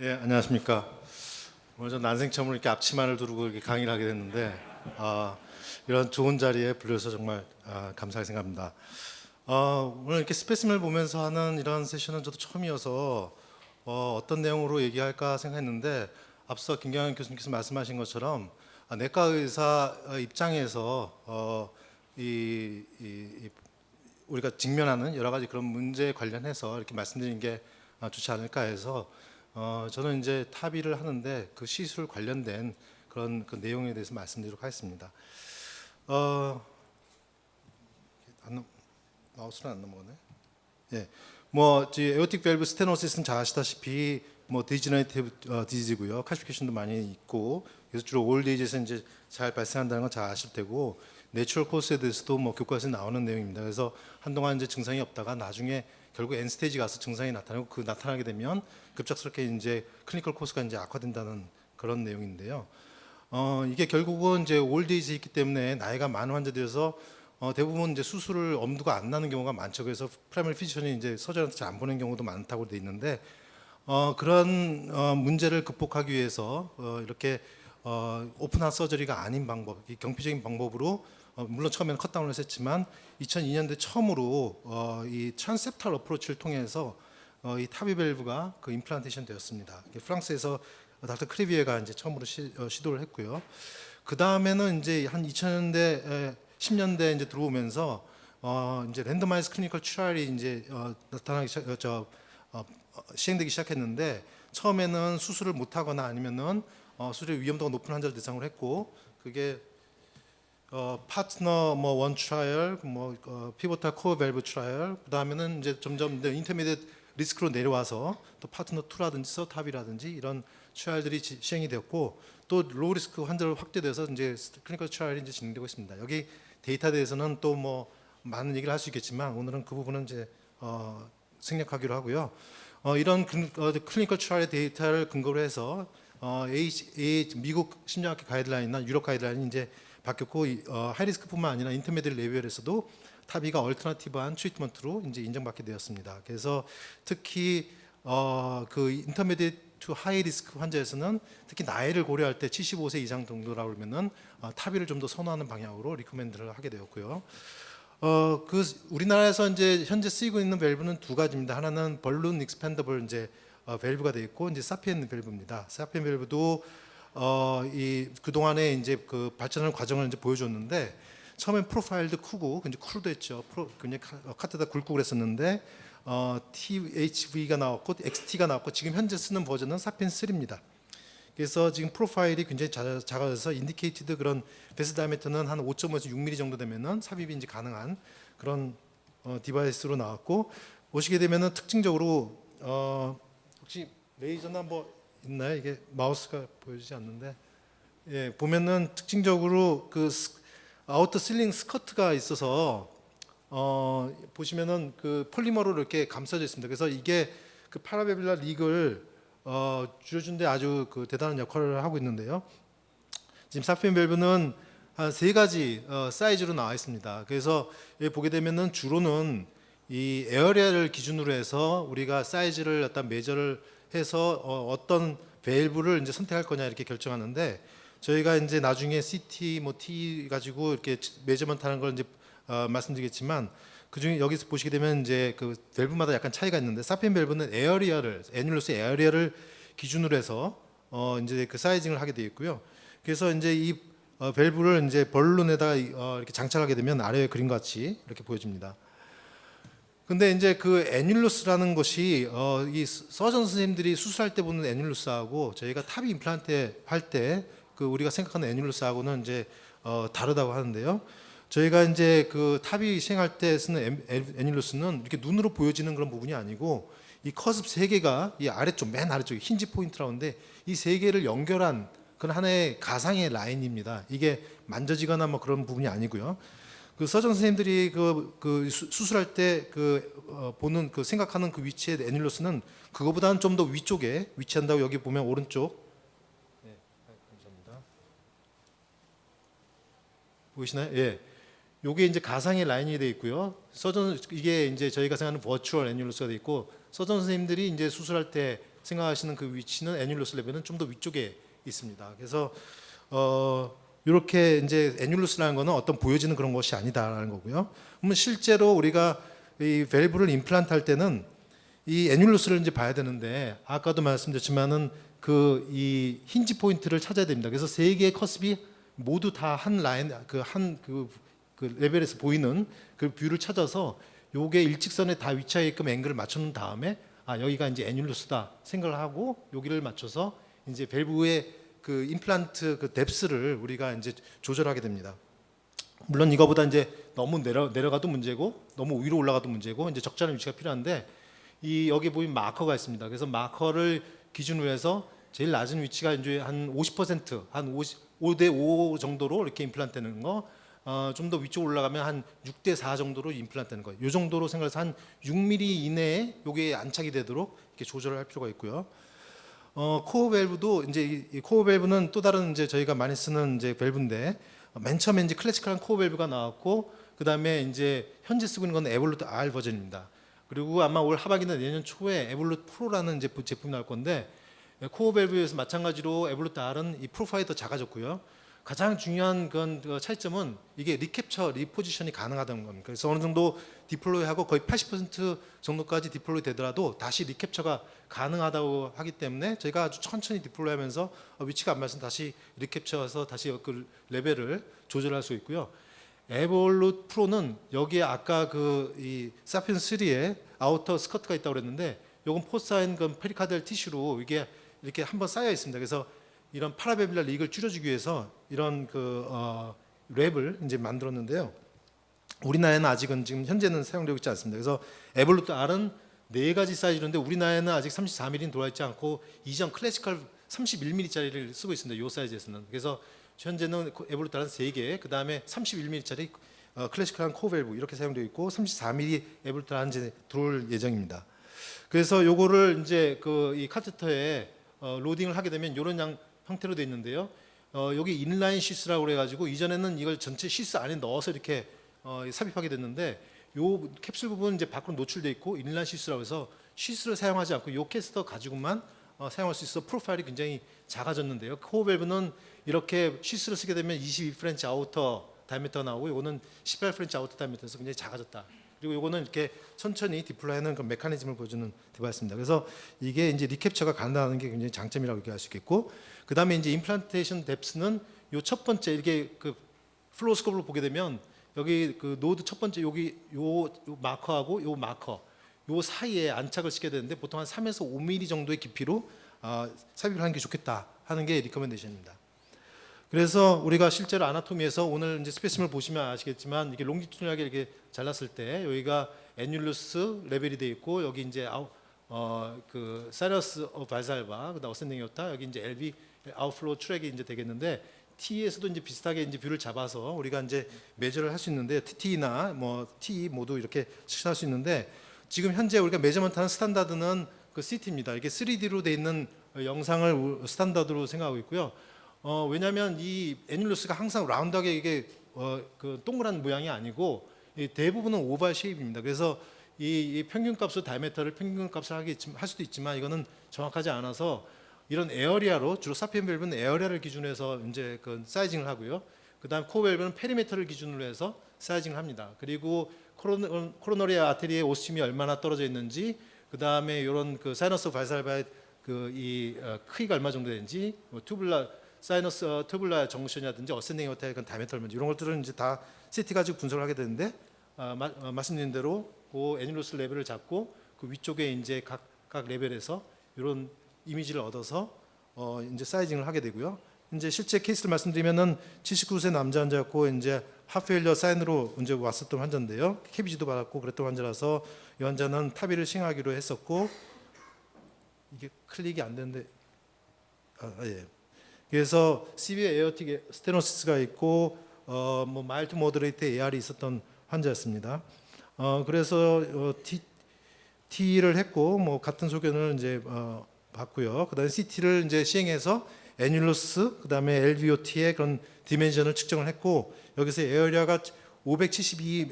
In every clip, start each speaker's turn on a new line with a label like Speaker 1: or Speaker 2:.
Speaker 1: 예, 안녕하십니까. 오늘 저 난생 처음으로 이렇게 앞치마를 두르고 이렇게 강의를 하게 됐는데, 이런 좋은 자리에 불려서 정말 감사하게 생각합니다. 오늘 이렇게 스페시맨을 보면서 하는 이런 세션은 저도 처음이어서 어떤 내용으로 얘기할까 생각했는데, 앞서 김경현 교수님께서 말씀하신 것처럼 내과 의사 입장에서 우리가 직면하는 여러 가지 그런 문제에 관련해서 이렇게 말씀드리는 게 좋지 않을까 해서 저는 이제 타비를 하는데 그 시술 관련된 그런 그 내용에 대해서 말씀드리도록 하겠습니다. 마우스는 안 넘어가네. 예, 뭐 에오틱 밸브 스테노시스는 잘 아시다시피 뭐 디지너레이티브 디지고요. 칼시피케이션도 많이 있고, 그래서 주로 올드 에이지에서 이제 잘 발생한다는 건 잘 아실 테고, 내추럴 코스에 대해서도 뭐 교과에서 나오는 내용입니다. 그래서 한동안 이제 증상이 없다가 나중에 결국 엔 스테이지 가서 증상이 나타나고, 그 나타나게 되면 급작스럽게 이제 클리니컬 코스가 이제 악화된다는 그런 내용인데요. 이게 결국은 이제 올드 에이지에 있기 때문에 나이가 많은 환자들에서 대부분 이제 수술을 엄두가 안 나는 경우가 많죠. 그래서 프라이머리 피지션이 이제 서전한테 잘 안 보는 경우도 많다고 돼 있는데, 그런 문제를 극복하기 위해서 이렇게 오픈한 서저리가 아닌 방법, 이 경피적인 방법으로 물론 처음에는 컷다운을 했지만 2002년대 처음으로 이 트랜셉탈 어프로치를 통해서 이 타비 밸브가 그 임플란테이션 되었습니다. 프랑스에서 닥터 크리비에가 이제 처음으로 시도를 했고요. 그 다음에는 이제 한 2000년대 10년대 이제 들어오면서 이제 랜더마이즈 클리니컬 트라이얼이 이제 나타나기 시행되기 시작했는데, 처음에는 수술을 못하거나 아니면은 수술의 위험도가 높은 환자를 대상으로 했고, 그게 파트너 뭐 원 트라이얼, 뭐 피보탈 코어 밸브 트라이얼, 그 다음에는 이제 점점 인터미디엇 리스크로 내려와서 또 파트너 2라든지 서탑이라든지 이런 트라이얼들이 시행이 되었고, 또 로우 리스크 환자로 확대돼서 이제 클리니컬 트라이얼이 이제 진행되고 있습니다. 여기 데이터에 대해서는 또 뭐 많은 얘기를 할 수 있겠지만 오늘은 그 부분은 이제 생략하기로 하고요. 이런 클리니컬 트라이얼 데이터를 근거로 해서 미국 심장학회 가이드라인이나 유럽 가이드라인이 이제 바뀌었고, 하이리스크뿐만 아니라 인터미디얼 레벨에서도 타비가 얼터너티브한 트리트먼트로 이제 인정받게 되었습니다. 그래서 특히 그 인터미디얼 투 하이 리스크 환자에서는 특히 나이를 고려할 때 75세 이상 정도라고 그러면은 타비를 좀 더 선호하는 방향으로 리커멘드를 하게 되었고요. 그 우리나라에서 이제 현재 쓰이고 있는 밸브는 두 가지입니다. 하나는 벌룬 익스펜더블 이제 밸브가 되어 있고, 이제 사피엔 밸브입니다. 사피엔 밸브도 이 그동안에 이제 그 발전하는 과정을 이제 보여줬는데, 처음엔 프로파일도 크고 이제 쿨도 했죠. 그냥 카트다 굵고 그랬었는데 THV가 나왔고 XT가 나왔고, 지금 현재 쓰는 버전은 사피엔 3입니다. 그래서 지금 프로파일이 굉장히 작아져서 인디케이티드 그런 베스 다이아미터는 한 5.5에서 6mm 정도 되면은 삽입이 이제 가능한 그런 디바이스로 나왔고, 보시게 되면은 특징적으로 혹시 레이저나 뭐 있나요? 이게 마우스가 보여지지 않는데, 예, 보면은 특징적으로 그 아우터 실링 스커트가 있어서 보시면은 그 폴리머로 이렇게 감싸져 있습니다. 그래서 이게 그 파라베빌라 릭을 줄여준데 아주 그 대단한 역할을 하고 있는데요. 지금 사피엔 밸브는 한 세 가지 사이즈로 나와 있습니다. 그래서 여기 보게 되면은 주로는 이 에어리아를 기준으로 해서 우리가 사이즈를 어떤 매저를 해서 어떤 밸브를 이제 선택할 거냐 이렇게 결정하는데, 저희가 이제 나중에 CT 뭐 T 가지고 이렇게 매저먼트 하는 걸 이제 말씀드리겠지만, 그중에 여기서 보시게 되면 이제 그 밸브마다 약간 차이가 있는데, 사피엔 밸브는 에어리아를 애뉴러스 에어리아를 기준으로 해서 이제 그 사이징을 하게 되어 있고요. 그래서 이제 이 밸브를 이제 벌룬에다가 이렇게 장착하게 되면 아래에 그림과 같이 이렇게 보여집니다. 근데 이제 그 애뉴러스라는 것이 이 서전 선생님들이 수술할 때 보는 애뉴러스하고 저희가 탑이 임플란트 할 때 그 우리가 생각하는 애뉴러스하고는 이제 다르다고 하는데요. 저희가 이제 그 탑이 시행할 때 쓰는 애뉴러스는 이렇게 눈으로 보여지는 그런 부분이 아니고, 이 커습 세 개가 이 아래쪽 맨 아래쪽에 힌지 포인트라고 하는데, 이 세 개를 연결한 그런 하나의 가상의 라인입니다. 이게 만져지거나 뭐 그런 부분이 아니고요. 그 서전 선생님들이 수술할 때 보는 그 생각하는 그 위치의 애뉴러스는 그거보다는 좀 더 위쪽에 위치한다고. 여기 보면 오른쪽, 네, 감사합니다. 보이시나요? 예. 요게 이제 가상의 라인이 되어 있고요. 이게 이제 저희가 생각하는 버추얼 애뉴러스가 되어 있고, 서전 선생님들이 이제 수술할 때 생각하시는 그 위치는 애뉴러스 레벨은 좀 더 위쪽에 있습니다. 그래서 이렇게 이제 애뉴러스라는 거는 어떤 보여지는 그런 것이 아니다라는 거고요. 그러면 실제로 우리가 이 밸브를 임플란트 할 때는 이 애뉴러스를 이제 봐야 되는데 아까도 말씀드렸지만은 그 이 힌지 포인트를 찾아야 됩니다. 그래서 세 개의 커스비 모두 다 한 라인 그 레벨에서 보이는 그 뷰를 찾아서 요게 일직선에 다 위치하게끔 앵글을 맞춰놓은 다음에 여기가 이제 애뉴러스다 생각을 하고 여기를 맞춰서 이제 밸브의 그 임플란트 그 뎁스를 우리가 이제 조절하게 됩니다. 물론 이거보다 이제 너무 내려가도 문제고 너무 위로 올라가도 문제고 이제 적절한 위치가 필요한데 이 여기 보면 마커가 있습니다. 그래서 마커를 기준으로 해서 제일 낮은 위치가 이제 한 50%한 5대 5 정도로 이렇게 임플란트 되는 거, 좀 더 위쪽 올라가면 한 6대 4 정도로 임플란트 되는 거예요. 이 정도로 생각해서 한 6mm 이내에 이게 안착이 되도록 이렇게 조절을 할 필요가 있고요. 코어 밸브도 이제 이 코어 밸브는 또 다른 이제 저희가 많이 쓰는 이제 밸브인데 맨 처음에 이제 클래시컬한 코어 밸브가 나왔고 그 다음에 이제 현재 쓰고 있는 건 에볼루트 R 버전입니다. 그리고 아마 올 하반기나 내년 초에 에볼루트 프로라는 이제 제품이 나올 건데 코어 밸브에서 마찬가지로 에볼루트 R은 이 프로파일이 더 작아졌고요. 가장 중요한 그 차이점은 이게 리캡처, 리포지션이 가능하다는 겁니다. 그래서 어느 정도 디플로이하고 거의 80% 정도까지 디플로이 되더라도 다시 리캡처가 가능하다고 하기 때문에 저희가 아주 천천히 디플로이하면서 위치가 안 맞으면 다시 리캡처해서 다시 그 레벨을 조절할 수 있고요. 에볼루트 프로는 여기에 아까 그 이 사피엔 3에 아우터 스커트가 있다고 그랬는데 요건 포사인 그 페리카드얼 티슈로 이게 이렇게 한번 쌓여 있습니다. 그래서 이런 파라베빌라 리익을 줄여주기 위해서 이런 그 랩을 이제 만들었는데요. 우리나라에는 아직은 지금 현재는 사용되고 있지 않습니다. 그래서 에볼루트 R은 4가지 사이즈인데 우리나라에는 아직 34mm는 들어와 있지 않고 이전 클래시컬 31mm짜리를 쓰고 있습니다. 이 사이즈에서는. 그래서 현재는 에볼루트 R은 3개, 그 다음에 31mm짜리 클래시컬한 코밸브 이렇게 사용되고 있고 34mm 에볼루트 R은 이제 들어올 예정입니다. 그래서 요거를 이제 그 이 카테터에 로딩을 하게 되면 이런 형태로 되어 있는데요. 여기 인라인 시스라고 그래가지고 이전에는 이걸 전체 시스 안에 넣어서 이렇게 삽입하게 됐는데 요 캡슐 부분 이제 밖으로 노출돼 있고 인라인 시스라고 해서 시스를 사용하지 않고 요 캐스터 가지고만 사용할 수 있어 프로파일이 굉장히 작아졌는데요. 코어 밸브는 이렇게 시스를 쓰게 되면 22프렌치 아우터 다이미터 나오고 요거는 18프렌치 아우터 다이미터에서 굉장히 작아졌다. 그리고 요거는 이렇게 천천히 디플로이하는 그 메커니즘을 보여주는 디바이스입니다. 그래서 이게 이제 리캡처가 가능하다는 게 굉장히 장점이라고 얘기할 수 있겠고, 그 다음에 이제 임플란테이션 뎁스는 요 첫 번째 이렇게 그 플로스코프로 보게 되면 여기 그 노드 첫 번째 여기 요 마커하고 요 마커 요 사이에 안착을 시켜야 되는데 보통 한 3에서 5mm 정도의 깊이로 삽입을 하는 게 좋겠다 하는 게 리커멘데이션입니다. 그래서 우리가 실제로 아나토미에서 오늘 이제 스페시멘을 보시면 아시겠지만 이게 롱지튜드널하게 이렇게 잘랐을 때 여기가 애뉴러스 레벨이 돼 있고 여기 이제 그 사이러스 발살바 그다음 어센딩 요타 여기 이제 LV 아웃플로우 트랙이 이제 되겠는데 T에서도 이제 비슷하게 이제 뷰를 잡아서 우리가 이제 매저를 할 수 있는데 TT나 뭐 T 모두 이렇게 측정할 수 있는데 지금 현재 우리가 매저먼트하는 스탠다드는 그 CT입니다. 이게 3D로 돼 있는 영상을 스탠다드로 생각하고 있고요. 왜냐하면 이 애뉴러스가 항상 라운드하게 이게 그 동그란 모양이 아니고 대부분은 오발 쉐입입니다. 그래서 이 평균값으로 다이메터를 평균값을 할 수도 있지만 이거는 정확하지 않아서 이런 에어리아로 주로 사피엔 밸브는 에어리아를 기준으로 해서 이제 그 사이징을 하고요. 그다음 코어 밸브는 페리메터를 기준으로 해서 사이징을 합니다. 그리고 코로너리 아테리의 오스침이 얼마나 떨어져 있는지, 그다음에 이런 그 사이너스 발살바의 그 크기가 얼마 정도 되는지, 뭐 사이너스 튜블라 정션이라든지 어센딩 호텔 다이메터 이런 것들은 이제 다 CT 가지고 분석을 하게 되는데 말씀드린 대로 그 애뉴러스 레벨을 잡고 그 위쪽에 이제 각 레벨에서 이런 이미지를 얻어서 이제 사이징을 하게 되고요. 이제 실제 케이스를 말씀드리면은 79세 남자 환자였고 이제 하프페일러 사인으로 이제 왔었던 환자인데요. KBG도 받았고 그랬던 환자라서 이 환자는 타비를 시행하기로 했었고 이게 클릭이 안 되는데 예. 그래서 CV 에어틱 스테노시스가 있고 뭐 마일드 모더레이트 AR이 있었던 환자였습니다. 그래서 T를 했고 뭐 같은 소견을 이제 봤고요. 그다음에 CT를 이제 시행해서 애뉴러스 그다음에 LVOT의 그런 디멘션을 측정을 했고 여기서 에어리아가 572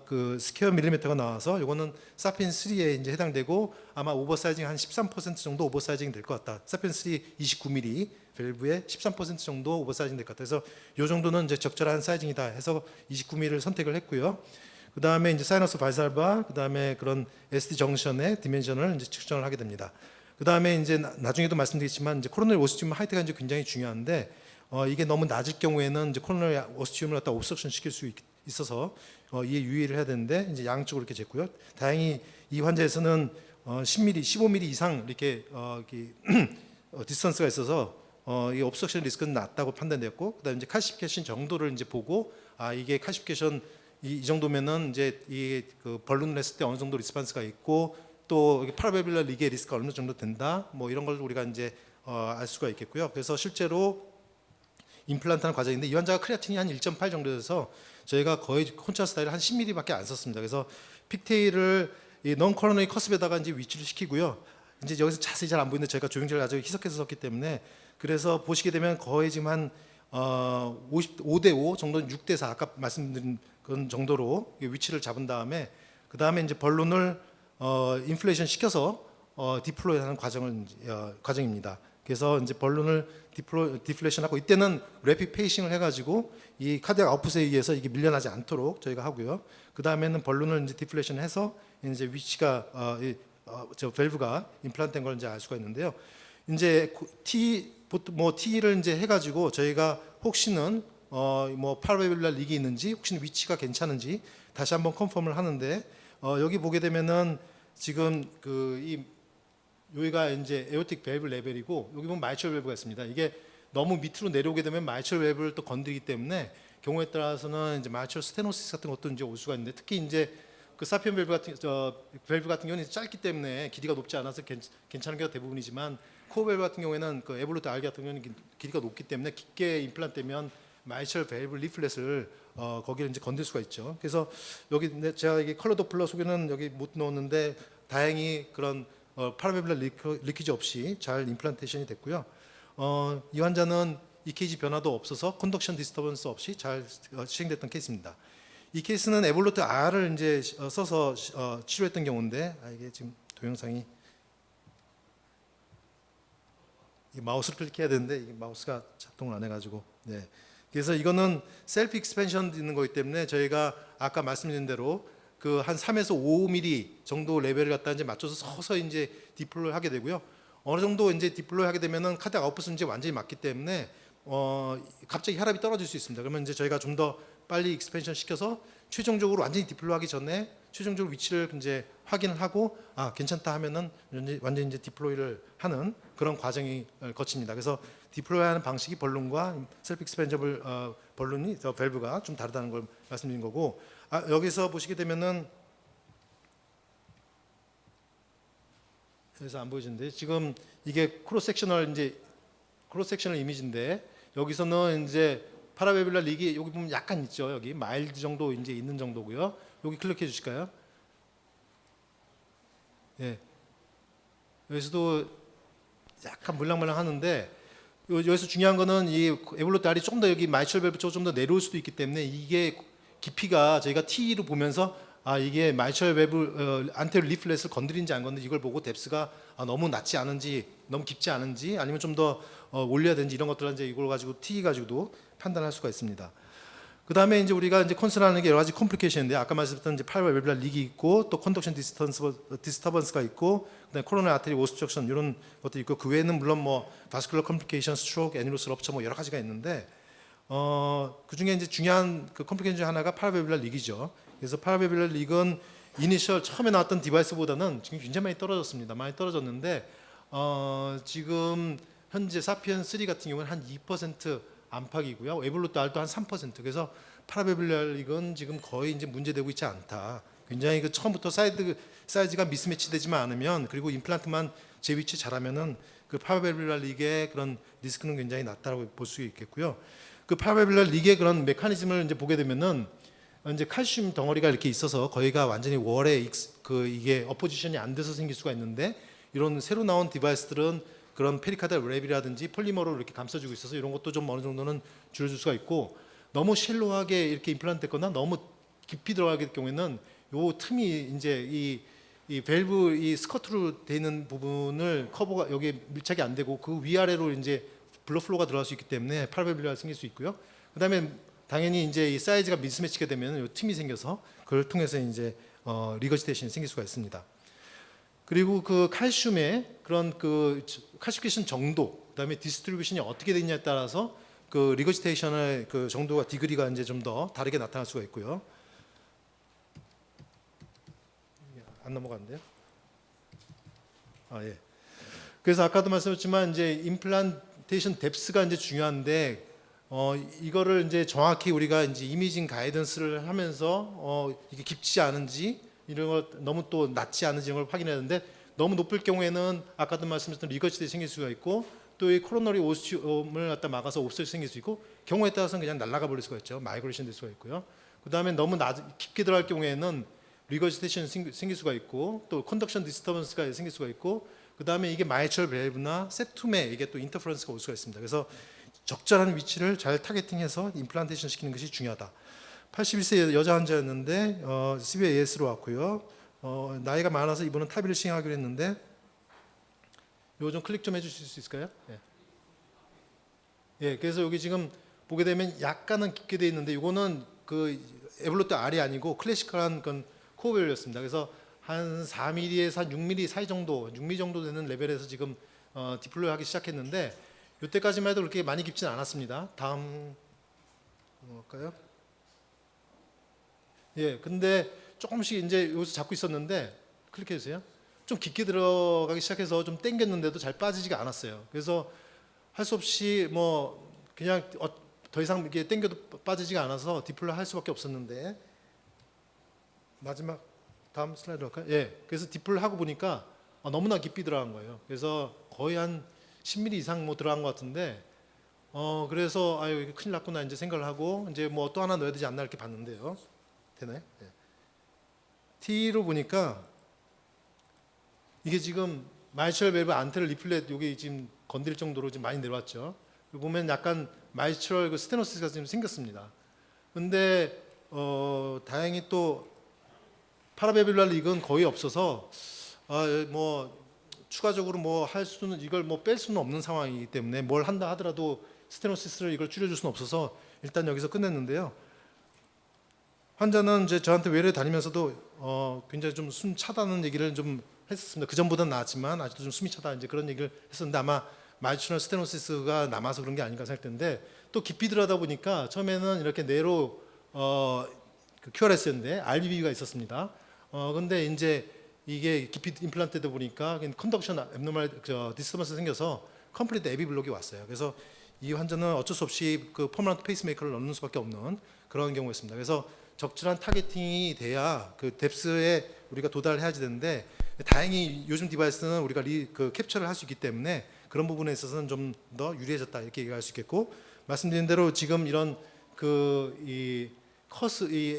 Speaker 1: 그 스퀘어 밀리미터가 나와서 이거는 사피엔 3에 이제 해당되고 아마 오버사이징 한 13% 정도 오버사이징 될 것 같다. 사피엔 3 29mm 밸브에 13% 정도 오버사이징 될 것 같다. 그래서 이 정도는 이제 적절한 사이징이다 해서 29mm를 선택을 했고요. 그 다음에 이제 사이너스 발살바, 그 다음에 그런 SD 정션의 디멘션을 이제 측정을 하게 됩니다. 그 다음에 이제 나중에도 말씀드리겠지만 이제 코로널 오스튬 하이트가 이제 굉장히 중요한데 이게 너무 낮을 경우에는 이제 코로널 오스튬을 갖다 옵석션 시킬 수 있어서 이에 유의를 해야 되는데 이제 양쪽으로 이렇게 쟀고요. 다행히 이 환자에서는 10mm, 15mm 이상 이렇게 디스턴스가 있어서 이 옵석션 리스크는 낮다고 판단됐고, 그다음에 이제 칼시피케이션 정도를 이제 보고 이게 칼시피케이션 이 정도면은 이제 그 벌룬을 했을 때 어느 정도 리스판스가 있고 또 파라베빌라 리그의 리스크가 어느 정도 된다. 뭐 이런 걸 우리가 이제 알 수가 있겠고요. 그래서 실제로 임플란트하는 과정인데 이 환자가 크레아틴이 한 1.8 정도 돼서 저희가 거의 콘트라스트 다이를 한 10mm밖에 안 썼습니다. 그래서 픽테일을 이 non coronary 커스에다가 이제 위치를 시키고요. 이제 여기서 자세히 잘 안 보이는데 저희가 조영제를 아주 희석해서 썼기 때문에 그래서 보시게 되면 거의 지금 한 5대5 정도는 6대4 아까 말씀드린 그런 정도로 위치를 잡은 다음에 그 다음에 이제 벌룬을 인플레이션 시켜서 디플로이하는 과정입니다. 그래서 이제 벌룬을 디플레이션하고 이때는 래픽 페이싱을 해가지고 이 카디악 아웃풋에 의해서 이게 밀려나지 않도록 저희가 하고요. 그 다음에는 벌룬을 이제 디플레이션해서 이제 위치가 저 밸브가 임플란트된 걸 이제 알 수가 있는데요. 이제 T를 이제 해가지고 저희가 혹시는 뭐 파라베빌라 리기 있는지 혹시는 위치가 괜찮은지 다시 한번 컨펌을 하는데 여기 보게 되면은 지금 여기가 이제 에오틱 밸브 레벨이고 여기 보면 마이철 밸브가 있습니다. 이게 너무 밑으로 내려오게 되면 마이철 밸브를 또 건드리기 때문에 경우에 따라서는 이제 마이철 스테노시스 같은 것도 이제 올 수가 있는데 특히 이제 그 사피엔 밸브 같은 경우는 짧기 때문에 길이가 높지 않아서 괜찮은 경우가 대부분이지만 코어 밸브 같은 경우에는 그 에볼루트 알기 같은 경우는 길이가 높기 때문에 깊게 임플란트되면 마이철 밸브 리플렛을 거기를 이제 건들 수가 있죠. 그래서 여기 제가 이게 컬러 도플러 속에는 여기 못 넣었는데 다행히 그런 파라베빌라 리키지 없이 잘 임플란테이션이 됐고요. 이 환자는 EKG 변화도 없어서 컨덕션 디스터번스 없이 잘 시행됐던 케이스입니다. 이 케이스는 에볼루트 R을 이제 써서 치료했던 경우인데 이게 지금 동영상이 마우스를 클릭해야 되는데 이게 마우스가 작동을 안 해가지고 네. 그래서 이거는 셀프 익스펜션 있는 거기 때문에 저희가 아까 말씀드린 대로 그 한 3에서 5mm 정도 레벨을 갖다 이제 맞춰서 서서히 이제 디플로이 하게 되고요. 어느 정도 이제 디플로이 하게 되면은 카디악 아웃풋은 이제 완전히 맞기 때문에 갑자기 혈압이 떨어질 수 있습니다. 그러면 이제 저희가 좀 더 빨리 익스펜션 시켜서 최종적으로 완전히 디플로이 하기 전에 최종적으로 위치를 이제 확인을 하고 괜찮다 하면은 완전히 이제 디플로이를 하는 그런 과정이 거칩니다. 그래서 디플로이하는 방식이 벌룬과 셀프 익스펜저블 벌룬이 밸브가 좀 다르다는 걸 말씀드린 거고 여기서 보시게 되면은 여기서 안 보여지는데 지금 이게 크로스 섹셔널 이미지인데 여기서는 이제 파라베빌라 리기 여기 보면 약간 있죠. 여기 마일드 정도 이제 있는 정도고요. 여기 클릭해 주실까요? 예. 여기서도 약간 물랑물랑 하는데 여기서 중요한 거는 이 에볼루트 R이 조금 더 여기 마이철 밸브 쪽으로 좀 더 내려올 수도 있기 때문에 이게 깊이가 저희가 T로 보면서 이게 마이철 밸브 안테리어 리플렛을 건드린지 안 건드린지 이걸 보고 뎁스가 너무 낮지 않은지 너무 깊지 않은지 아니면 좀 더 올려야 되는지 이런 것들을 이제 이걸 가지고 T 가지고도 판단할 수가 있습니다. 그 다음에 이제 우리가 이제 컨설하는 게 여러 가지 컴플리케이션인데 아까 말씀드렸던 이제 파라베빌라 리기 있고 또 컨덕션 디스터번스가 있고 그다음에 코로나 아테리 오스트럭션 이런 것도 있고 그 외에는 물론 뭐 바스큘러 컴플리케이션, 스트로크, 애니로스 럽처 뭐 여러 가지가 있는데 그 중에 이제 중요한 그 컴플리케이션 중 하나가 파라베빌라 리기죠. 그래서 파라베빌라 리그는 이니셜 처음에 나왔던 디바이스보다는 지금 굉장히 많이 떨어졌습니다. 많이 떨어졌는데 지금 현재 사피엔 3 같은 경우는 한 2% 안팎이고요. 에볼루트 R도 한 3%. 그래서 파라베빌라 리그는 지금 거의 이제 문제되고 있지 않다. 굉장히 그 처음부터 사이즈가 미스매치되지만 않으면 그리고 임플란트만 재위치 잘하면은 그 파라베빌라 리그의 그런 리스크는 굉장히 낮다고 볼 수 있겠고요. 그 파라베빌라 리그의 그런 메커니즘을 이제 보게 되면은 이제 칼슘 덩어리가 이렇게 있어서 거기가 완전히 월에 이게 어포지션이 안 돼서 생길 수가 있는데 이런 새로 나온 디바이스들은 그런 페리카드 랩이라든지 폴리머로 이렇게 감싸주고 있어서 이런 것도 좀 어느 정도는 줄여줄 수가 있고 너무 쉘로하게 이렇게 임플란트 됐거나 너무 깊이 들어가게 될 경우에는 요 틈이 이제 이 밸브 이 스커트로 되는 부분을 커버가 여기에 밀착이 안 되고 그 위아래로 이제 블러 플로우가 들어갈 수 있기 때문에 팔밸브가 생길 수 있고요. 그다음에 당연히 이제 이 사이즈가 미스매치가 되면 요 틈이 생겨서 그걸 통해서 이제 리거지테이션이 생길 수가 있습니다. 그리고 그 칼슘의 그런 그 칼슘케이션 정도, 그다음에 디스트리뷰션이 어떻게 되느냐에 따라서 그 리거지테이션의 그 정도가 디그리가 이제 좀 더 다르게 나타날 수가 있고요. 안 넘어갔는데요. 아 예. 그래서 아까도 말씀드렸지만 이제 임플란테이션 뎁스가 이제 중요한데 이거를 이제 정확히 우리가 이제 이미징 가이던스를 하면서 이게 깊지 않은지 이런 걸 너무 또 낮지 않은지 이런 걸 확인해야 되는데 너무 높을 경우에는 아까도 말씀드렸던 리거지들이 생길 수가 있고 또 이 코로너리 오스티움을 갖다 막아서 옵셋이 생길 수 있고 경우에 따라서는 그냥 날아가 버릴 수가 있죠. 마이그레이션 될 수가 있고요. 그 다음에 너무 깊게 들어갈 경우에는 리거지테이션이 생길 수가 있고 또 컨덕션 디스터번스가 생길 수가 있고 그 다음에 이게 마이처럴 밸브나 세툼에 이게 또 인터퍼런스가 올 수가 있습니다. 그래서 적절한 위치를 잘 타겟팅해서 임플란테이션 시키는 것이 중요하다. 81세 여자 환자였는데 CVAS로 왔고요. 나이가 많아서 이분은 타비를 시행하기로 했는데 요 좀 클릭 좀 해주실 수 있을까요? 예. 예, 그래서 여기 지금 보게 되면 약간은 깊게 돼 있는데 이거는 그 에볼루트 R이 아니고 클래시컬한 건 코어밸브였습니다. 그래서 한 4mm에서 한 6mm 사이 정도, 6mm 정도 되는 레벨에서 지금 디플로이하기 시작했는데 이때까지만 해도 그렇게 많이 깊지는 않았습니다. 다음 넘어갈까요? 예, 근데 조금씩 이제 여기서 잡고 있었는데 클릭해 주세요. 좀 깊게 들어가기 시작해서 좀 당겼는데도 잘 빠지지가 않았어요. 그래서 할 수 없이 뭐 그냥 더 이상 이렇게 당겨도 빠지지가 않아서 디플로이 할 수밖에 없었는데 마지막 다음 슬라이드 할까요? 예, 그래서 디플로이 하고 보니까 너무나 깊이 들어간 거예요. 그래서 거의 한 10mm 이상 뭐 들어간 것 같은데 그래서 아유 이게 큰일 났구나 이제 생각을 하고 이제 뭐 또 하나 넣어야 되지 않나 이렇게 봤는데요. 되나요? 네. T로 보니까 이게 지금 마이처럴 밸브 안테를 리플렛 여기 지금 건드릴 정도로 지금 많이 내려왔죠. 보면 약간 마이처럴 그 스테노시스가 지금 생겼습니다. 근데 다행히 또 파라베빌랄 릭은 거의 없어서 뭐 추가적으로 뭐 할 수는 이걸 뭐 뺄 수는 없는 상황이기 때문에 뭘 한다 하더라도 스테노시스를 이걸 줄여줄 수는 없어서 일단 여기서 끝냈는데요. 환자는 이제 저한테 외래 다니면서도 굉장히 좀 숨 차다는 얘기를 좀 했었습니다. 그 전보다는 나았지만 아직도 좀 숨이 차다 이제 그런 얘기를 했었는데 아마 마이처럴 스테노시스가 남아서 그런 게 아닌가 생각되는데 또 깊이 들어가다 보니까 처음에는 이렇게 내로 그 QRS였는데 RBB가 있었습니다. 근데 이제 이게 깊이 임플란트되다 보니까 컨덕션 앱노멀 디스터번스 생겨서 컴플리트 에비 블록이 왔어요. 그래서 이 환자는 어쩔 수 없이 그 퍼머넌트 페이스메이커를 넣는 수밖에 없는 그런 경우였습니다. 그래서 적절한 타겟팅이 돼야 그 뎁스에 우리가 도달해야지 되는데 다행히 요즘 디바이스는 우리가 그 캡처를 할 수 있기 때문에 그런 부분에 있어서는 좀 더 유리해졌다 이렇게 얘기할 수 있겠고 말씀드린 대로 지금 이런 이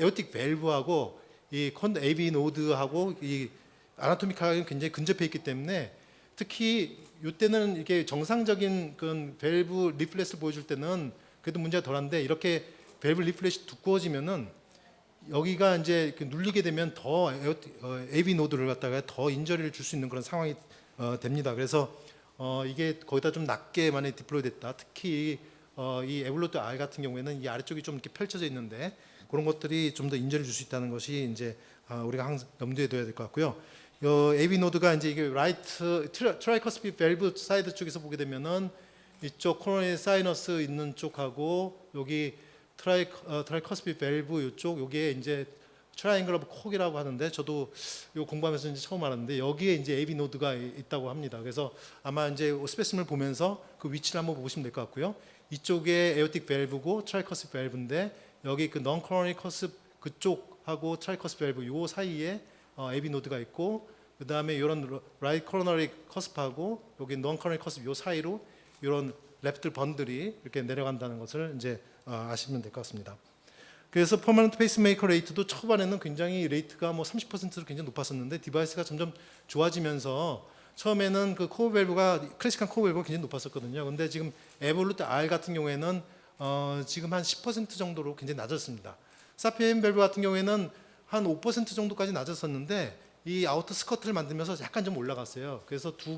Speaker 1: 에어틱 밸브하고 이 AV 노드하고 이 아나토미컬하게 굉장히 근접해 있기 때문에 특히 이때는 이게 정상적인 그 밸브 리플렛을 보여줄 때는 그래도 문제가 덜한데 이렇게 밸브 리플렛이 두꺼워지면은 여기가 이제 눌리게 되면 더 AV 노드를 갖다가 더 인저리를 줄 수 있는 그런 상황이 됩니다. 그래서 이게 거기다 좀 낮게 만약에 디플로이 됐다. 특히 이 에볼루트 R 같은 경우에는 이 아래쪽이 좀 이렇게 펼쳐져 있는데 그런 것들이 좀 더 인저리를 줄 수 있다는 것이 이제 우리가 항상 염두에 둬야 될 것 같고요. AV 노드가 이제 이게 라이트 트라이커스피 밸브 사이드 쪽에서 보게 되면은 이쪽 코로나리 사이너스 있는 쪽하고 여기 트라이커스피 밸브 이쪽 여기에 이제 트라이앵글 오브 콕이라고 하는데 저도 요 공부하면서 이제 처음 알았는데 여기에 이제 AV 노드가 있다고 합니다. 그래서 아마 이제 스페시멘을 보면서 그 위치를 한번 보시면 될 것 같고요. 이쪽에 에어틱 밸브고 트라이커스피 밸브인데 여기 그 non coronary cusp 그쪽하고 트라이커스피 밸브 요 사이에 AV 노드가 있고 그 다음에 이런 라이트 코로너리 커스프하고 여기 non coronary cusp 요 사이로 이런 랩들 번들이 이렇게 내려간다는 것을 이제 아시면 될 것 같습니다. 그래서 퍼머넌트 페이스메이커 레이트도 초반에는 굉장히 레이트가 뭐 30%로 굉장히 높았었는데 디바이스가 점점 좋아지면서 처음에는 그 코어 밸브가 클래식한 코어 밸브가 굉장히 높았었거든요. 근데 지금 에볼루트 R 같은 경우에는 지금 한 10% 정도로 굉장히 낮았습니다. 사피엔 밸브 같은 경우에는 한 5% 정도까지 낮았었는데 이 아우터 스커트를 만들면서 약간 좀 올라갔어요. 그래서 두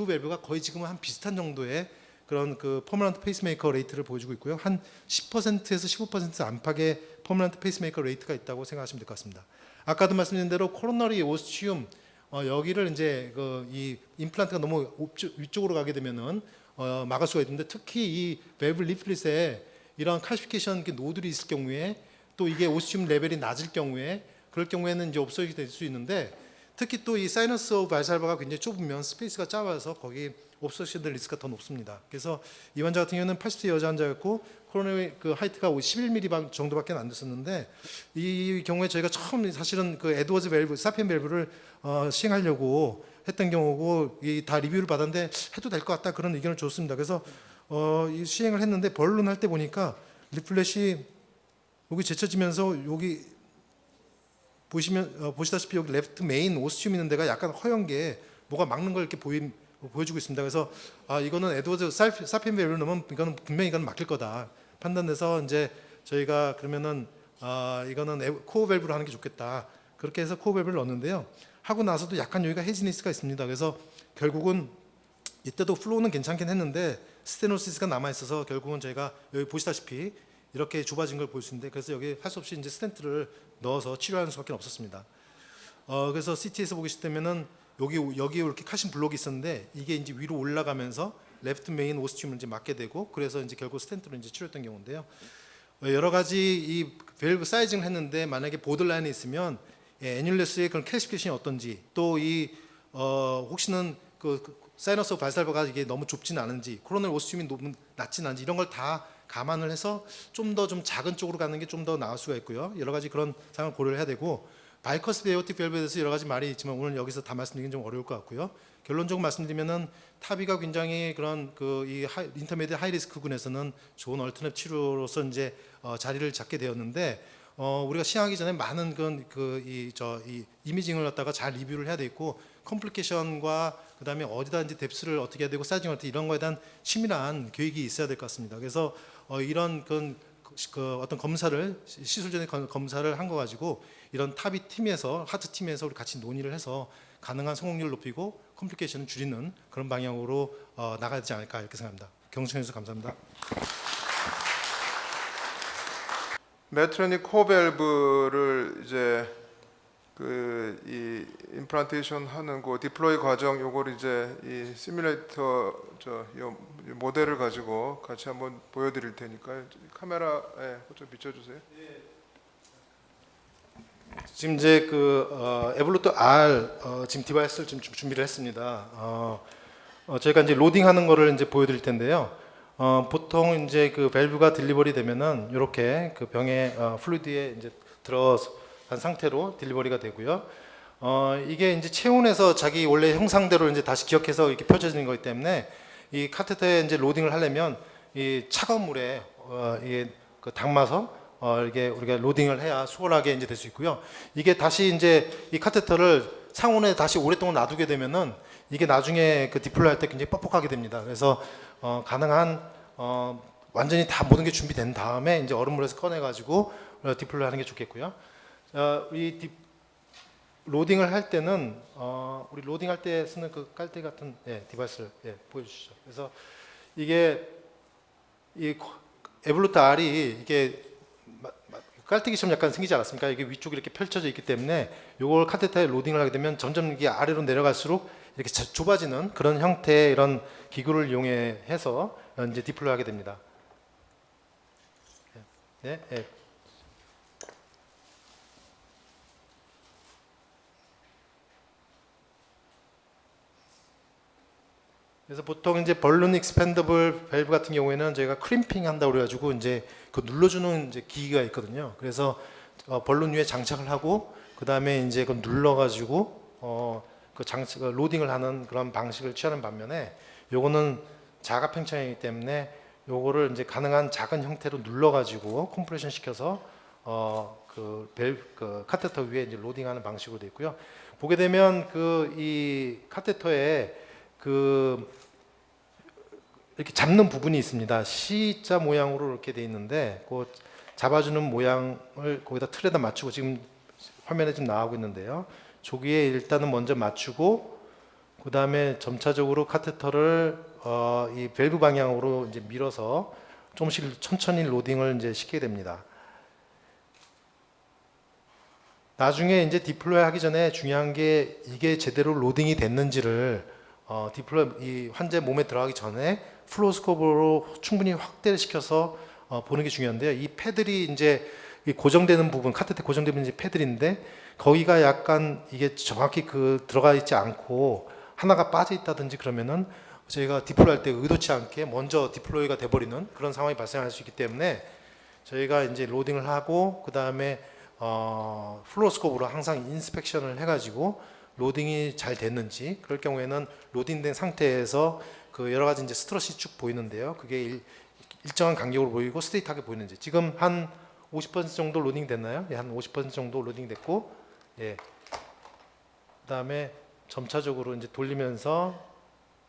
Speaker 1: 밸브가 거의 지금은 한 비슷한 정도의 그런 그 퍼머넌트 페이스메이커 레이트를 보여주고 있고요. 한 10%에서 15% 안팎의 퍼머넌트 페이스메이커 레이트가 있다고 생각하시면 될 것 같습니다. 아까도 말씀드린 대로 코로너리 오스티움 여기를 이제 이 임플란트가 너무 위쪽으로 가게 되면은 막을 수가 있는데, 특히 이 밸브 리플릿에 이런 칼시피케이션 노드들이 있을 경우에, 또 이게 오스티움 레벨이 낮을 경우에, 그럴 경우에는 이제 옵소이트 될 수 있는데, 특히 또 이 사이너스 오브 발살바가 굉장히 좁으면 스페이스가 작아서 거기 옵서션 될 리스크가 더 높습니다. 그래서 이 환자 같은 경우는 80대 여자 환자였고 코로나의 그 하이트가 11mm 정도밖에 안 됐었는데, 이 경우에 저희가 처음 사실은 그 에드워즈 밸브, 사피엔 밸브를 시행하려고 했던 경우고, 이 다 리뷰를 받았는데 해도 될 것 같다 그런 의견을 줬습니다. 그래서 이 시행을 했는데 벌룬 할 때 보니까 리플렛이 여기 제쳐지면서 여기 보시다시피 여기 레프트 메인 오스튬 있는 데가 약간 허연 게 뭐가 막는 걸 이렇게 보여주고 있습니다. 그래서 이거는 에드워즈 사피엔 밸브를 넣으면 이거는 분명히 이건 막힐 거다 판단돼서 이제 저희가 그러면은 이거는 코어 밸브로 하는 게 좋겠다. 그렇게 해서 코어 밸브를 넣었는데요. 하고 나서도 약간 여기가 헤지니스가 있습니다. 그래서 결국은 이때도 플로우는 괜찮긴 했는데 스테노시스가 남아 있어서 결국은 저희가 여기 보시다시피 이렇게 좁아진 걸 볼 수 있는데, 그래서 여기 할 수 없이 이제 스텐트를 넣어서 치료하는 수밖에 없었습니다. 그래서 CT에서 보시되면은 여기 이렇게 카신 블록이 있었는데 이게 이제 위로 올라가면서 레프트 메인 오스튬을 이제 맞게 되고, 그래서 이제 결국 스텐트로 이제 치료했던 경우인데요. 여러 가지 이 밸브 사이징을 했는데 만약에 보더라인이 있으면 애뉴레스의 그런 클래시피케이션이 어떤지, 또 이 혹시는 그 사이너스 발살바가 이게 너무 좁지는 않은지, 코로널 오스튬이 낮지는 않은지, 이런 걸 다 감안을 해서 좀 작은 쪽으로 가는 게 좀 더 나을 수가 있고요. 여러 가지 그런 상황을 고려를 해야 되고, 바이커스 에어틱 밸브에 대해서 여러 가지 말이 있지만 오늘 여기서 다 말씀드리긴 좀 어려울 것 같고요. 결론적으로 말씀드리면은 타비가 굉장히 그런 이 인터미디어 하이 리스크군에서는 좋은 얼터너티브 치료로서 이제 자리를 잡게 되었는데, 우리가 시행하기 전에 많은 이 이미징을 갖다가 잘 리뷰를 해야 돼 있고, 컴플리케이션과 그다음에 어디다 이제 뎁스를 어떻게 해야 되고 사이징을 어떻게, 이런 거에 대한 치밀한 교육이 있어야 될 것 같습니다. 그래서 이런 어떤 검사를, 시술전의 검사를 한 거 가지고 이런 타비 팀에서, 하트 팀에서 우리 같이 논의를 해서 가능한 성공률을 높이고 컴플리케이션을 줄이는 그런 방향으로 나가야 되지 않을까 이렇게 생각합니다. 경청해 주셔서 감사합니다.
Speaker 2: 메트로닉 코어 밸브를 이제 이 임플란테이션 하는 그 디플로이 과정, 요걸 이제 이 시뮬레이터 요 모델을 가지고 같이 한번 보여드릴 테니까 카메라에 좀 비춰주세요.
Speaker 1: 지금 이제 에볼루터 R 지금 디바이스를 지금 준비를 했습니다. 저희가 이제 로딩하는 거를 이제 보여드릴 텐데요. 보통 이제 그 밸브가 딜리버리 되면은 이렇게 그 병에 플루이드에 이제 들어간 상태로 딜리버리가 되고요. 이게 이제 체온에서 자기 원래 형상대로 이제 다시 기억해서 이렇게 펴져지는 거기 때문에 이 카테터에 이제 로딩을 하려면 이 차가운 물에 이게 담아서 이게 우리가 로딩을 해야 수월하게 이제 될 수 있고요. 이게 다시 이제 이 카테터를 상온에 다시 오랫동안 놔두게 되면은 이게 나중에 그 디플로이 할 때 굉장히 뻑뻑하게 됩니다. 그래서 가능한 완전히 다 모든 게 준비된 다음에 이제 얼음물에서 꺼내 가지고 디플로이 하는 게 좋겠고요. 로딩을 할 때는 우리 로딩할 때 쓰는 그 깔대 같은 디바이스를 보여주시죠. 그래서 이게 이 에볼루트 R이 이게 깔때기처럼 약간 생기지 않았습니까? 이게 위쪽이 이렇게 펼쳐져 있기 때문에 이걸 카테터에 로딩을 하게 되면 점점 이게 아래로 내려갈수록 이렇게 좁아지는 그런 형태의 이런 기구를 이용해서 이제 디플로이하게 됩니다. 네. 그래서 보통 이제 벌룬 익스펜더블 밸브 같은 경우에는 저희가 크림핑 한다고 그래가지고 이제 그 눌러주는 이제 기기가 있거든요. 그래서 벌룬 위에 장착을 하고 그 다음에 이제 그 눌러가지고 로딩을 하는 그런 방식을 취하는 반면에 요거는 자가 팽창이기 때문에 요거를 이제 가능한 작은 형태로 눌러가지고 컴프레션 시켜서 그 카테터 위에 이제 로딩하는 방식으로 되어 있고요. 보게 되면 이 카테터에 이렇게 잡는 부분이 있습니다. C자 모양으로 이렇게 돼 있는데 그 잡아주는 모양을 거기다 틀에다 맞추고 지금 화면에 지금 나오고 있는데요. 저기에 일단은 먼저 맞추고 그 다음에 점차적으로 카테터를 이 밸브 방향으로 이제 밀어서 조금씩 천천히 로딩을 이제 시키게 됩니다. 나중에 이제 디플로이 하기 전에 중요한 게 이게 제대로 로딩이 됐는지를 디플로이 이 환자 몸에 들어가기 전에 플로스코프로 충분히 확대를 시켜서 보는 게 중요한데요. 이 패들이 이제 이 고정되는 부분, 카테테 고정되는 이제 패들인데 거기가 약간 이게 정확히 그 들어가 있지 않고 하나가 빠져 있다든지 그러면은 저희가 디플로이 할 때 의도치 않게 먼저 디플로이가 돼버리는 그런 상황이 발생할 수 있기 때문에 저희가 이제 로딩을 하고 그 다음에 플로스코프로 항상 인스펙션을 해가지고 로딩이 잘 됐는지 그럴 경우에는 로딩된 상태에서 그 여러 가지 이제 스트럿이 쭉 보이는데요. 그게 일정한 간격으로 보이고 스트레이트하게 보이는지 지금 한 50% 정도 로딩 됐나요? 예, 한 50% 정도 로딩 됐고 예. 그다음에 점차적으로 이제 돌리면서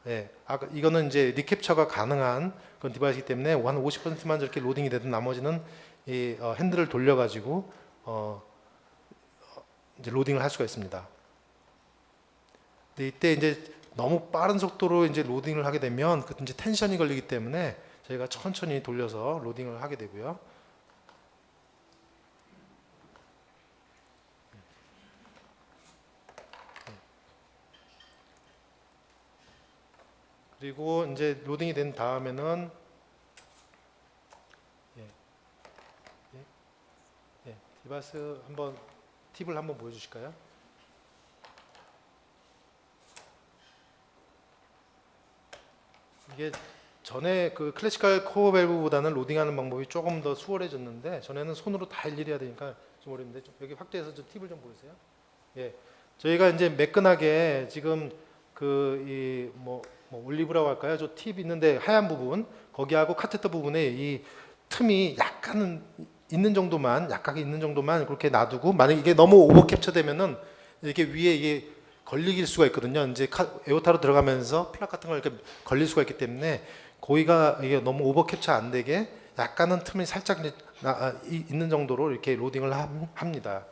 Speaker 1: 예. 아까 이거는 이제 리캡처가 가능한 그런 디바이스이기 때문에 한 50%만 저렇게 로딩이 되든 나머지는 이 핸들을 돌려 가지고 이제 로딩을 할 수가 있습니다. 근데 이때 이제 너무 빠른 속도로 이제 로딩을 하게 되면 그 이제 텐션이 걸리기 때문에 저희가 천천히 돌려서 로딩을 하게 되고요. 그리고 이제 로딩이 된 다음에는 디바이스 한번 팁을 한번 보여주실까요? 이게 전에 그 클래시컬 코어 밸브보다는 로딩하는 방법이 조금 더 수월해졌는데 전에는 손으로 다 일일이 해야 되니까 좀 어려운데 좀 여기 확대해서 좀 팁을 좀 보세요. 예, 저희가 이제 매끈하게 지금 그 이 뭐 올리브라고 할까요? 저 팁 있는데 하얀 부분 거기하고 카테터 부분에 이 틈이 약간은 있는 정도만 약하게 있는 정도만 그렇게 놔두고 만약 이게 너무 오버 캡처되면은 이렇게 위에 이게 걸릴 수가 있거든요. 이제 에어타로 들어가면서 플락 같은 걸 이렇게 걸릴 수가 있기 때문에 거기가 이게 너무 오버 캡처 안 되게 약간은 틈이 살짝 있는 정도로 이렇게 로딩을 합니다.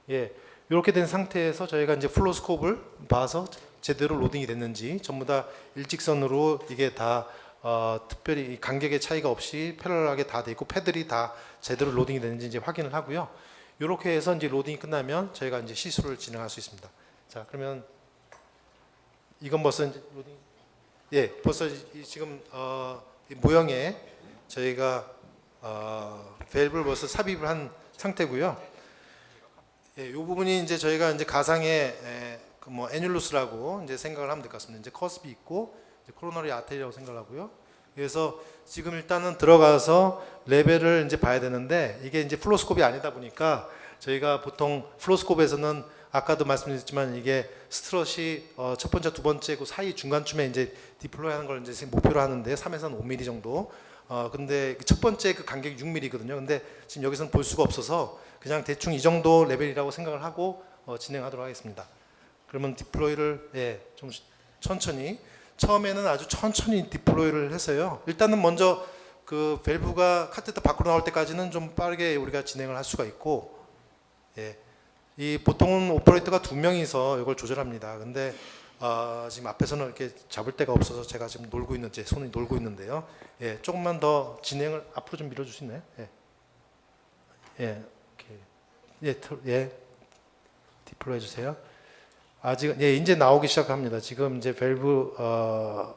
Speaker 1: 예, 이렇게 된 상태에서 저희가 이제 플로스코프를 봐서 제대로 로딩이 됐는지 전부 다 일직선으로 이게 다 특별히 간격의 차이가 없이 패러럴하게 다 돼 있고 패들이 다 제대로 로딩이 됐는지 이제 확인을 하고요. 이렇게 해서 이제 로딩이 끝나면 저희가 이제 시술을 진행할 수 있습니다. 자, 그러면 이건 벌써 이제 로딩, 예, 벌써 지금 이 모형에 저희가 밸브를 벌써 삽입을 한 상태고요. 예, 이 부분이 이제 저희가 이제 가상의 그 뭐 애뉴루스라고 이제 생각을 하면 될 것 같습니다. 이제 커스비 있고 이제 코로너리 아테리라고 생각을 하고요. 그래서 지금 일단은 들어가서 레벨을 이제 봐야 되는데 이게 이제 플로스코프이 아니다 보니까 저희가 보통 플로스코프에서는 아까도 말씀드렸지만 이게 스트럿이 첫 번째, 두 번째 그 사이 중간쯤에 이제 디플로이 하는 걸 이제 목표로 하는데 3에서 5mm 정도. 근데 첫 번째 그 간격이 6mm거든요. 근데 지금 여기서는 볼 수가 없어서 그냥 대충 이 정도 레벨이라고 생각을 하고 진행하도록 하겠습니다. 그러면 디플로이를 좀 천천히 처음에는 아주 천천히 디플로이를 했어요. 일단은 먼저 그 밸브가 카테터 밖으로 나올 때까지는 좀 빠르게 우리가 진행을 할 수가 있고 이 보통은 오퍼레이터가 2명이서 이걸 조절합니다. 근데 지금 앞에서는 이렇게 잡을 데가 없어서 제가 지금 놀고 있는 제 손이 놀고 있는데요. 예, 조금만 더 진행을 앞으로 좀 밀어줄 수 있나요? 오케이. 디플로이 해주세요. 아직 이제 나오기 시작합니다. 지금 이제 밸브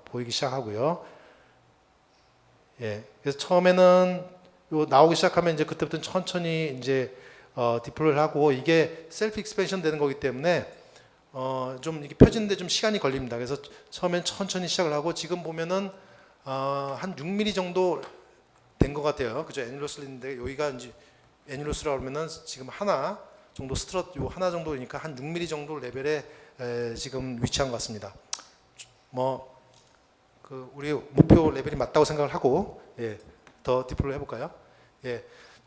Speaker 1: 보이기 시작하고요. 예, 그래서 처음에는 요 나오기 시작하면 이제 그때부터 천천히 이제 디플로이를 하고 이게 셀프 익스펜션 되는 거기 때문에 좀 이게 펴지는데 좀 시간이 걸립니다. 그래서 처음엔 천천히 시작을 하고 지금 보면은 한 6mm 정도 된 것 같아요. 그죠? 애뉴러스인데 여기가 이제 애뉴러스라고 하면은 지금 하나 정도 스트럿 요 하나 정도니까 한 6mm 정도 레벨에 지금 위치한 것 같습니다. 뭐 그 우리 목표 레벨이 맞다고 생각을 하고 더 디플로이 해볼까요?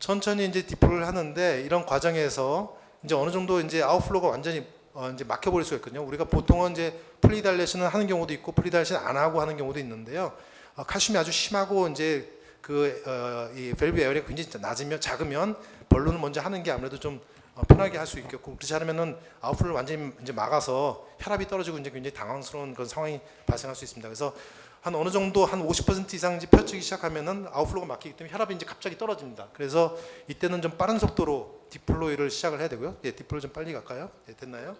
Speaker 1: 천천히 이제 디플로이를 하는데 이런 과정에서 이제 어느 정도 이제 아웃플로우가 완전히 이제 막혀버릴 수가 있거든요. 우리가 보통은 이제 플리달레이션을 하는 경우도 있고 플리달레이션 안 하고 하는 경우도 있는데요. 칼슘이 아주 심하고 이제 이 밸브 에어리가 굉장히 낮으면 작으면 벌룬을 먼저 하는 게 아무래도 좀 편하게 할 수 있겠고, 그렇지 않으면은 아웃플로를 완전히 이제 막아서 혈압이 떨어지고 이제 굉장히 당황스러운 그런 상황이 발생할 수 있습니다. 그래서 한 어느 정도 한 50% 이상 이제 펴지기 시작하면은 아웃플로가 막히기 때문에 혈압이 이제 갑자기 떨어집니다. 그래서 이때는 좀 빠른 속도로 디플로이를 시작을 해야 되고요. 예, 디플로이 좀 빨리 갈까요? 예, 됐나요?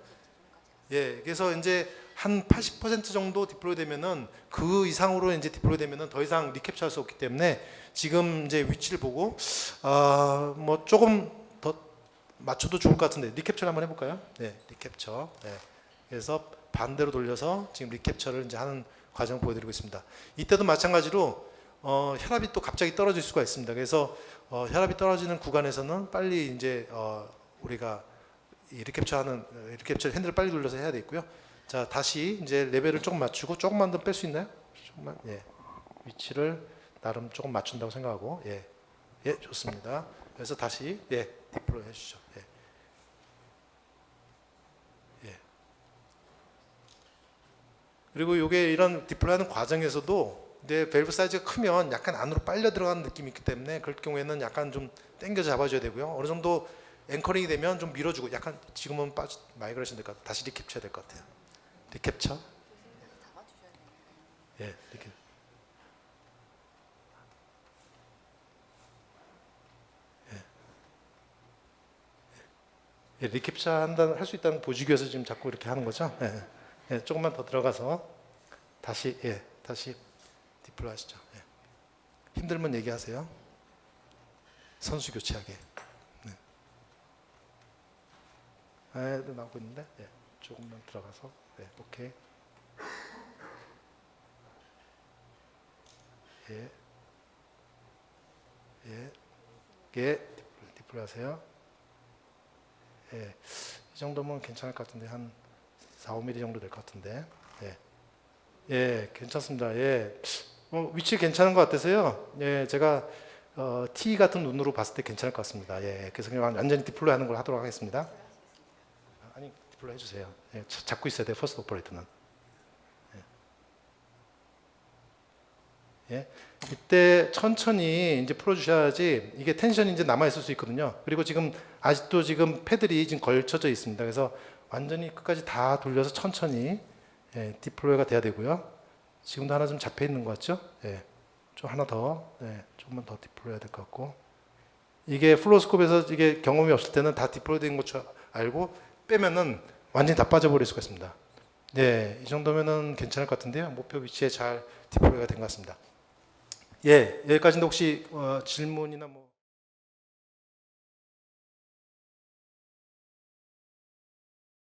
Speaker 1: 예, 그래서 이제 한 80% 정도 디플로이 되면은 그 이상으로 이제 디플로이 되면은 더 이상 리캡처할 수 없기 때문에 지금 이제 위치를 보고 뭐 조금 더 맞춰도 좋을 것 같은데 리캡처를 한번 해볼까요? 네, 리캡처. 네. 그래서 반대로 돌려서 지금 리캡처를 이제 하는 과정 보여드리고 있습니다. 이때도 마찬가지로 혈압이 또 갑자기 떨어질 수가 있습니다. 그래서 혈압이 떨어지는 구간에서는 빨리 이제 우리가 이 리캡처 핸들을 빨리 돌려서 해야 되고요. 자, 다시 이제 레벨을 조금 맞추고 조금만 더 뺄 수 있나요? 조금만. 예. 위치를 나름 조금 맞춘다고 생각하고, 예, 예, 좋습니다. 그래서 다시 디플로이 해주죠. 예. 그리고 이게 이런 디플로이하는 과정에서도 이제 밸브 사이즈가 크면 약간 안으로 빨려 들어가는 느낌이 있기 때문에 그럴 경우에는 약간 좀 당겨 잡아줘야 되고요. 어느 정도 앵커링이 되면 좀 밀어주고, 약간 지금은 마이그레이션 될 것 같아요. 다시 리캡처 해야 될 것 같아요. 리캡처. 예, 리캡. 예, 리캡처 할 수 있다는 거 보여주기 위해서 지금 자꾸 이렇게 하는 거죠. 예, 예, 조금만 더 들어가서 다시 다시 디플로 하시죠. 예. 힘들면 얘기하세요. 선수 교체하게. 네. 애들 나오고 있는데, 예, 조금만 들어가서, 오케이. 예, 디플로 하세요. 예, 이 정도면 괜찮을 것 같은데 한 4, 5mm 정도 될 것 같은데, 예, 괜찮습니다. 예, 위치 괜찮은 것 같아서요. 예, 제가 T 같은 눈으로 봤을 때 괜찮을 것 같습니다. 예, 그래서 그냥 완전히 디플로이 하는 걸 하도록 하겠습니다. 아니, 디플로이 해주세요. 예, 잡고 있어야 돼요. 퍼스트 오퍼레이터는. 예, 이때 천천히 이제 풀어주셔야지 이게 텐션이 이제 남아 있을 수 있거든요. 그리고 지금 아직도 지금 패들이 지금 걸쳐져 있습니다. 그래서 완전히 끝까지 다 돌려서 천천히 디플로이가 돼야 되고요. 지금도 하나 좀 잡혀 있는 것 같죠? 예, 좀 하나 더, 조금만 더 디플로이 해야 될 것 같고, 이게 플로스코프에서 이게 경험이 없을 때는 다 디플로이 된 것 줄 알고 빼면은 완전히 다 빠져버릴 수가 있습니다. 네, 이 정도면은 괜찮을 것 같은데요. 목표 위치에 잘 디플로이가 된 것 같습니다. 예, 여기까지인데 혹시 질문이나 뭐